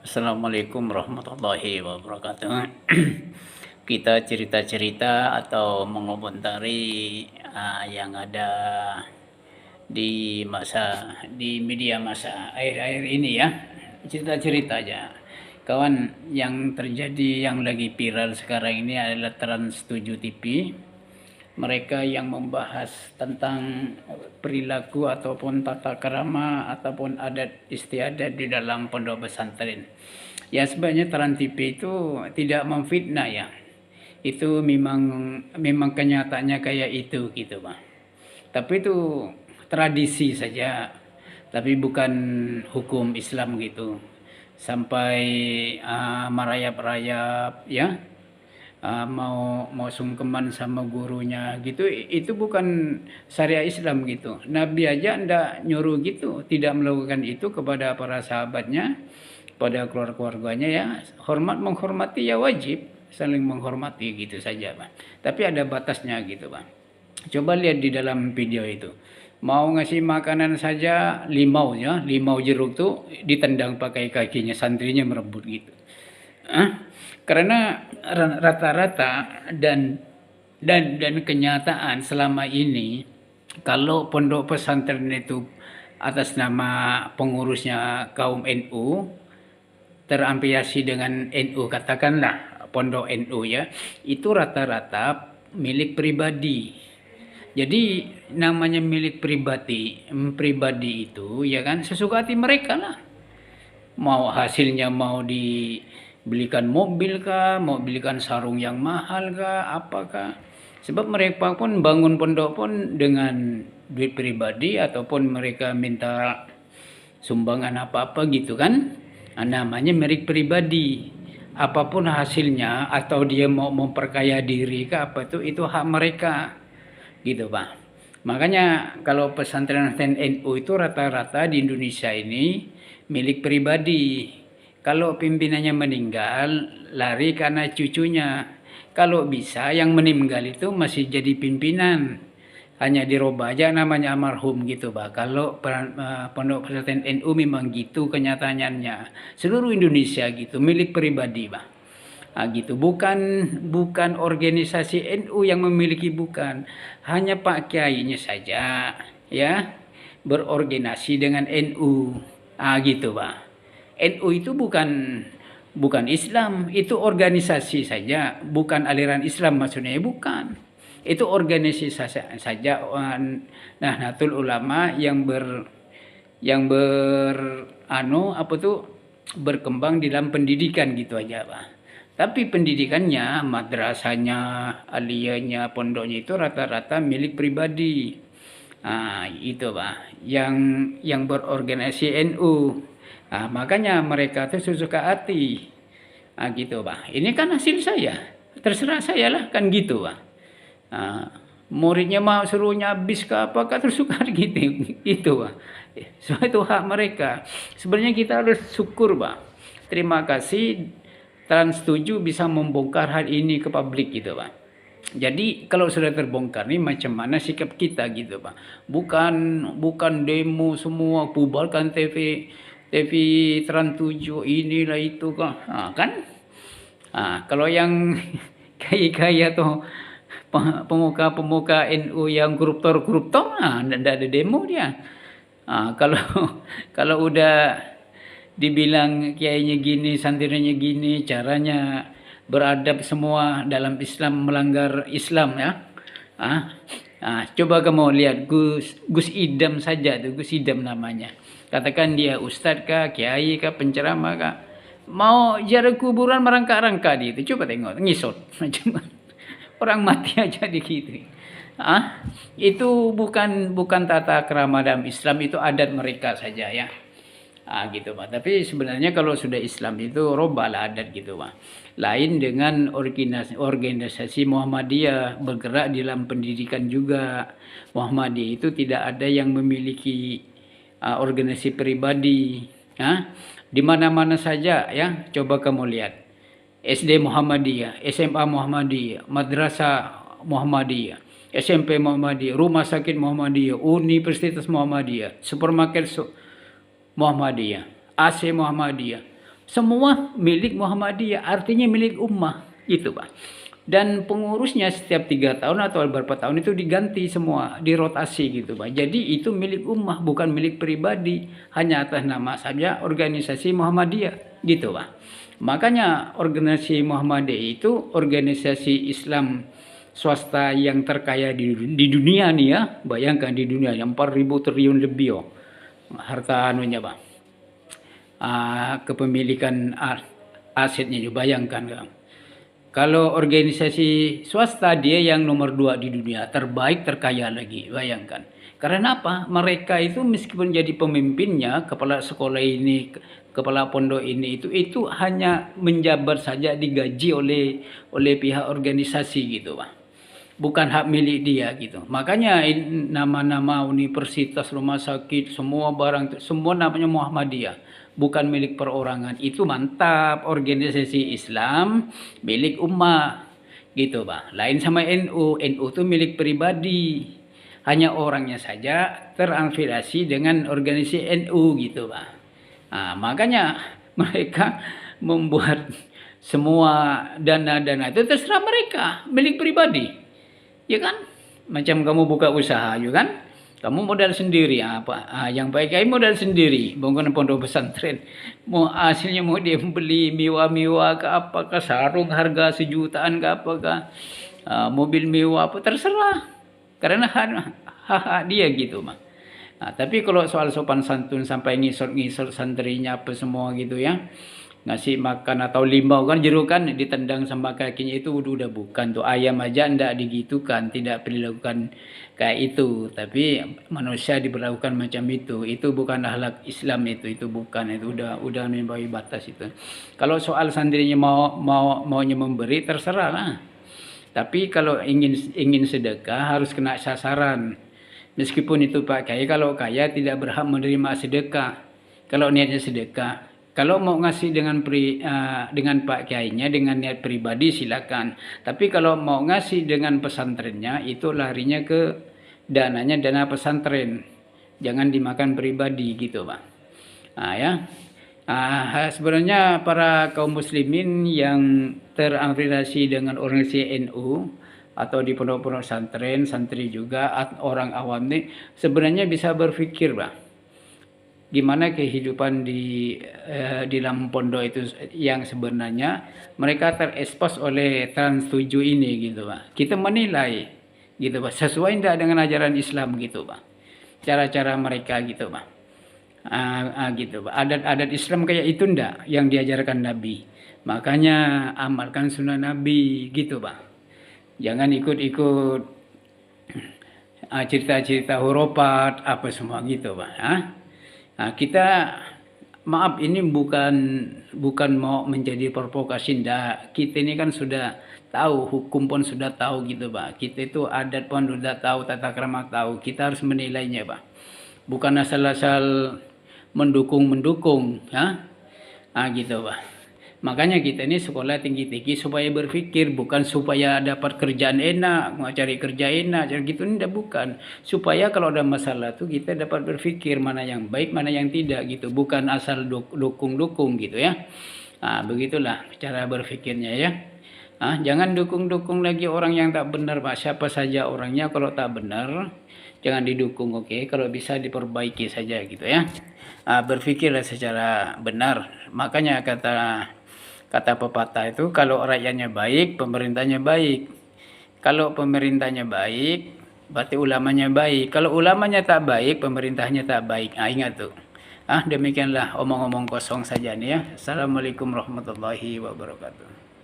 Assalamualaikum warahmatullahi wabarakatuh. Kita cerita-cerita atau mengomentari yang ada di media masa akhir-akhir ini ya. Cerita-cerita aja. Kawan, yang terjadi yang lagi viral sekarang ini adalah Trans 7 TV. Mereka yang membahas tentang perilaku ataupun tata krama ataupun adat istiadat di dalam pondok pesantren. Ya sebenarnya Trans TV itu tidak memfitnah ya. Itu memang kenyataannya kayak itu gitu, Bang. Tapi itu tradisi saja. Tapi bukan hukum Islam gitu. Sampai merayap-rayap ya, mau sungkeman sama gurunya gitu, itu bukan syariat Islam gitu. Nabi aja ndak nyuruh gitu, tidak melakukan itu kepada para sahabatnya, pada keluarganya ya. Menghormati ya wajib, saling menghormati gitu saja, Bang. Tapi ada batasnya gitu, Bang. Coba lihat di dalam video itu. Mau ngasih makanan saja limau ya, limau jeruk tuh ditendang pakai kakinya, santrinya merebut gitu. Karena rata-rata dan kenyataan selama ini, kalau pondok pesantren itu atas nama pengurusnya kaum NU, terampiasi dengan NU, katakanlah pondok NU ya, itu rata-rata milik pribadi. Jadi namanya milik pribadi itu ya kan sesuka hati mereka lah. Mau hasilnya mau dibelikan mobil kah, mau belikan sarung yang mahal kah, apakah. Sebab mereka pun bangun pondok pun dengan duit pribadi ataupun mereka minta sumbangan apa-apa gitu kan. Namanya milik pribadi. Apapun hasilnya atau dia mau memperkaya diri kah apa itu hak mereka. Gitu, Pak. Makanya kalau pesantren NU itu rata-rata di Indonesia ini milik pribadi. Kalau pimpinannya meninggal, lari karena cucunya. Kalau bisa yang meninggal itu masih jadi pimpinan. Hanya dirubah aja namanya almarhum gitu, Pak. Kalau pondok pesantren NU memang gitu kenyataannya. Seluruh Indonesia gitu, milik pribadi, Pak. Gitu. Bukan organisasi NU yang memiliki, bukan. Hanya Pak Kiainya saja ya berorganisasi dengan NU. Gitu, Pak. NU itu bukan Islam, itu organisasi saja, bukan aliran Islam maksudnya, bukan. Itu organisasi saja Nahdlatul Ulama yang berkembang di dalam pendidikan gitu aja, Pak. Tapi pendidikannya, madrasahnya, aliyahnya, pondoknya itu rata-rata milik pribadi. Itu, Pak. Yang berorganisasi NU. Makanya mereka tuh sesuka hati. Gitu, Pak. Ini kan hasil saya. Terserah saya lah, kan gitu, Pak. Muridnya mau suruhnya habis ke apakah tersuka gitu. Gitu, Pak. So, itu hak mereka. Sebenarnya kita harus syukur, Pak. Terima kasih Trans 7 bisa membongkar hal ini ke publik gitu, Pak. Jadi kalau sudah terbongkar nih macam mana sikap kita gitu, Pak. Bukan demo semua bubarkan TV Trans 7 inilah itu kan. Kalau yang kaya-kaya tuh pemuka-pemuka NU yang koruptor, tidak ada demo dia. Kalau kalau udah dibilang kiainya gini, santrinya gini, caranya beradab semua dalam Islam, melanggar Islam ya. Coba kamu lihat Gus Idam saja tuh, Gus Idam namanya. Katakan dia ustadz kah, kiai kah, penceramah kah, mau ziarah kuburan merangkak-rangkak dia itu. Coba tengok, ngisot macam orang mati aja dikitu. Itu bukan tata krama dalam Islam, itu adat mereka saja ya. Gitu, Pak. Tapi sebenarnya kalau sudah Islam itu robalah adat gitu, Pak. Lain dengan organisasi Muhammadiyah, bergerak di dalam pendidikan juga. Muhammadiyah itu tidak ada yang memiliki organisasi pribadi. Di mana-mana saja ya, coba kamu lihat. SD Muhammadiyah, SMA Muhammadiyah, Madrasah Muhammadiyah, SMP Muhammadiyah, Rumah Sakit Muhammadiyah, Universitas Muhammadiyah, Supermarket Muhammadiyah, AC Muhammadiyah, Semua milik Muhammadiyah, artinya milik ummah, gitu Pak. Dan pengurusnya setiap 3 tahun atau beberapa tahun itu diganti semua, dirotasi gitu Pak. Jadi itu milik ummah, bukan milik pribadi, hanya atas nama saja organisasi Muhammadiyah, gitu Pak. Makanya organisasi Muhammadiyah itu organisasi Islam swasta yang terkaya di dunia nih ya. Bayangkan di dunia yang 4.000 triliun lebih oh, harta anunya Pak. Kepemilikan asetnya juga bayangkan Kang. Kalau organisasi swasta dia yang nomor 2 di dunia, terbaik, terkaya lagi, bayangkan. Karena apa? Mereka itu meskipun jadi pemimpinnya, kepala sekolah ini, kepala pondok ini itu hanya menjabat saja, digaji oleh pihak organisasi gitu, Pak. Bukan hak milik dia gitu. Makanya nama-nama universitas, rumah sakit, semua barang semua namanya Muhammadiyah, bukan milik perorangan. Itu mantap, organisasi Islam milik ummah gitu Pak. Lain sama NU. NU itu milik pribadi. Hanya orangnya saja terafiliasi dengan organisasi NU gitu Pak. Makanya mereka membuat semua dana-dana itu terserah mereka, milik pribadi. Ya kan? Macam kamu buka usaha, ya kan? Kamu modal sendiri apa? Yang baik kayak modal sendiri, bangun pondok pesantren. Mau hasilnya mau dia beli mewah-mewah ke apakah sarung harga 1 jutaan ke apakah mobil mewah apa terserah. Karena hak dia gitu, Mak. Tapi kalau soal sopan santun sampai ngisor-ngisor santrinya apa semua gitu ya, ngasih makan atau limbau kan jeruk kan ditendang sama kakinya, itu udah bukan tuh. Ayam aja ndak digitukan, tidak dilakukan kayak itu, tapi manusia diperlakukan macam itu bukan akhlak Islam, itu bukan, itu udah melampaui batas itu. Kalau soal santrinya maunya memberi terserah lah, tapi kalau ingin sedekah harus kena sasaran. Meskipun itu Pak Kiai, kalau kaya tidak berhak menerima sedekah kalau niatnya sedekah. Kalau mau ngasih dengan Pak Kiainya dengan niat pribadi silakan. Tapi kalau mau ngasih dengan pesantrennya itu larinya ke dananya dana pesantren. Jangan dimakan pribadi gitu Pak. Ya. Sebenarnya para kaum muslimin yang terafiliasi dengan organisasi NU atau di pondok-pondok pesantren, santri juga, orang awam ini sebenarnya bisa berpikir Pak. Gimana kehidupan di dalam pondok itu yang sebenarnya mereka terekspos oleh Trans 7 ini gitu Pak. Kita menilai gitu Pak, sesuai tidak dengan ajaran Islam gitu Pak. Cara-cara mereka gitu Pak. Gitu Pak. Adat-adat Islam kayak itu ndak yang diajarkan Nabi. Makanya amalkan sunnah Nabi gitu Pak. Jangan ikut-ikut cerita-cerita hurufat apa semua gitu Pak. Kita maaf ini bukan mau menjadi provokasi, ndak. Kita ini kan sudah tahu, hukum pun sudah tahu gitu Pak. Kita itu adat pun sudah tahu, tata krama tahu. Kita harus menilainya Pak. Bukan asal-asal mendukung ya. Gitu Pak. Makanya kita ini sekolah tinggi-tinggi supaya berpikir, bukan supaya dapat kerjaan enak, mau cari kerja enak, cari gitu, enggak, bukan. Supaya kalau ada masalah tuh kita dapat berpikir mana yang baik, mana yang tidak gitu, bukan asal dukung-dukung gitu ya. Begitulah cara berpikirnya ya. Jangan dukung-dukung lagi orang yang tak benar Pak. Siapa saja orangnya, kalau tak benar jangan didukung, oke? Kalau bisa diperbaiki saja gitu ya. Berpikirlah secara benar. Makanya kata pepatah itu, kalau rakyatnya baik, pemerintahnya baik. Kalau pemerintahnya baik, berarti ulamanya baik. Kalau ulamanya tak baik, pemerintahnya tak baik. Ingat tuh. Demikianlah omong-omong kosong saja nih ya. Assalamualaikum warahmatullahi wabarakatuh.